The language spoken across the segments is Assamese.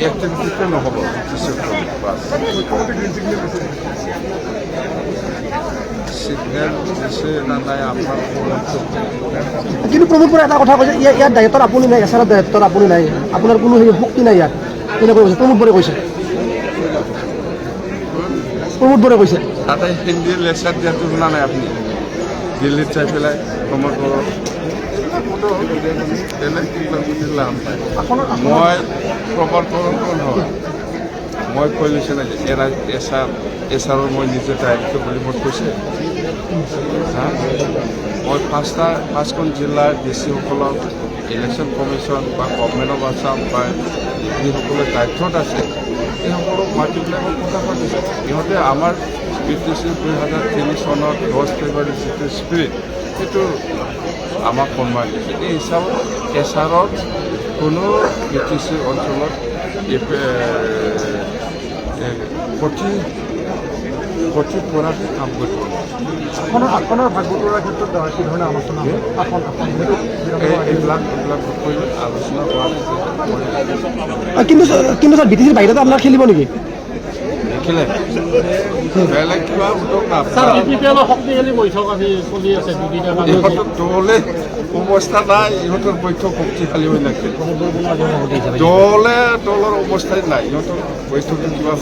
এক্টিভিটিতে নহ'ব সিগনেল দিছে না নাই আপোনাৰ কিন্তু প্ৰমোদ বৰাই এটা কথা কৈছে, ইয়াৰ দায়িত্বত আপুনি নাই, এছাৰৰ দায়িত্বত আপুনি নাই, আপোনাৰ কোনো হেৰি শক্তি নাই ইয়াত, তেনেকৈ কৈছে প্ৰমোদ বৰাই কৈছে। প্ৰমোদ বৰাই কৈছে তাতে হিন্দী লেকচাৰ দিয়াটো শুনা নাই আপুনি? দিল্লীত চাই পেলাই প্ৰমোদ বড়ো বেলেগ কিবা বুজি লাভ নাই। মই প্ৰবৰ্তন নহয়, মই কৈ লৈছোঁ নাই এছাৰৰ মই নিজে দায়িত্ব বুলি মোক কৈছে। মই পাঁচখন জিলাৰ ডিচিসকলক ইলেকশ্যন কমিশ্যন বা গভৰ্ণমেণ্ট অফ আছাম বা যিসকলে দায়িত্বত আছে সেইসকলক মাতি পেলাই মই কথা পাতিছোঁ। ইহঁতে আমাৰ BTC 2003 চনৰ 10 ফেব্ৰুৱাৰী যিটো স্পিৰিট সেইটো আমাক সন্মান দিছে। এই হিচাপত এছাৰত কোনো BTC অঞ্চলত ক্ষতি কৰাটো কাম কৰিব আসনৰ ভাগ বতৰাৰ ক্ষেত্ৰত কি ধৰণে আলোচনা এইবিলাক কৰিলে আলোচনা কৰা কিন্তু ছাৰ BTCৰ বাহিৰতো আপোনাৰ খেলিব নেকি? দেখিলে বেলেগ কিবা উদ্যোগ শক্তিশালী বৈঠক আজি চলি আছে ইহঁতৰ দলে অৱস্থা নাই, ইহঁতৰ বৈঠক শক্তিশালী হৈ নাথাকে। দলৰ অৱস্থাই নাই, ইহঁতৰ বৈঠকে কিবা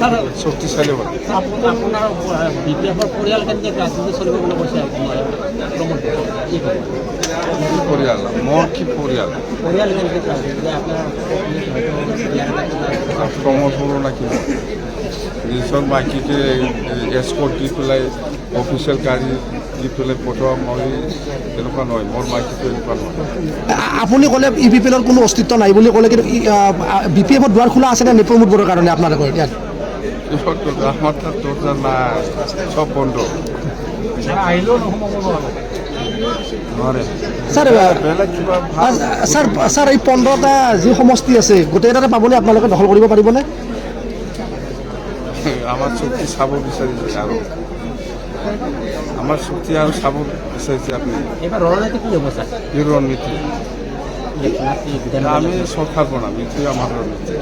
শক্তিশালী হয়। আপোনাৰ BPFৰ পৰিয়াল কেন্দ্ৰিক ৰাজনীতি চলিব বুলি কৈছে পৰিয়াল মোৰ কি পৰিয়াল প্ৰমোদ বড়ো নাকি নিজৰ মাইকীকে এস্কৰ্ট দি পেলাই অফিচিয়েল গাড়ী দি পেলাই পঠোৱা মই তেনেকুৱা নহয়, মোৰ মাইকীটো এনেকুৱা নহয়। আপুনি ক'লে EPPLৰ কোনো অস্তিত্ব নাই বুলি ক'লে, কিন্তু BPFত দুৱাৰ খোলা আছে নে প্ৰমোদ বড়োৰ কাৰণে আপোনালোকৰ ইয়াত? আমাৰ তাৰ দৰজা নাই, সব বন্ধ। স্যাৰ এই 15টা যি সমষ্টি আছে গোটেইটাতে পাবনে? আপোনালোকে দখল কৰিব পাৰিবনে? আমাৰ শক্তি চাব বিচাৰিছে আৰু আমাৰ শক্তি আৰু চাব বিচাৰিছে আপনি। এবাৰ ৰণনীতি কি হবো স্যাৰ? এই ৰণনীতি আমি সৰকাৰ বনাম, এটাই আমাৰ ৰণনীতি।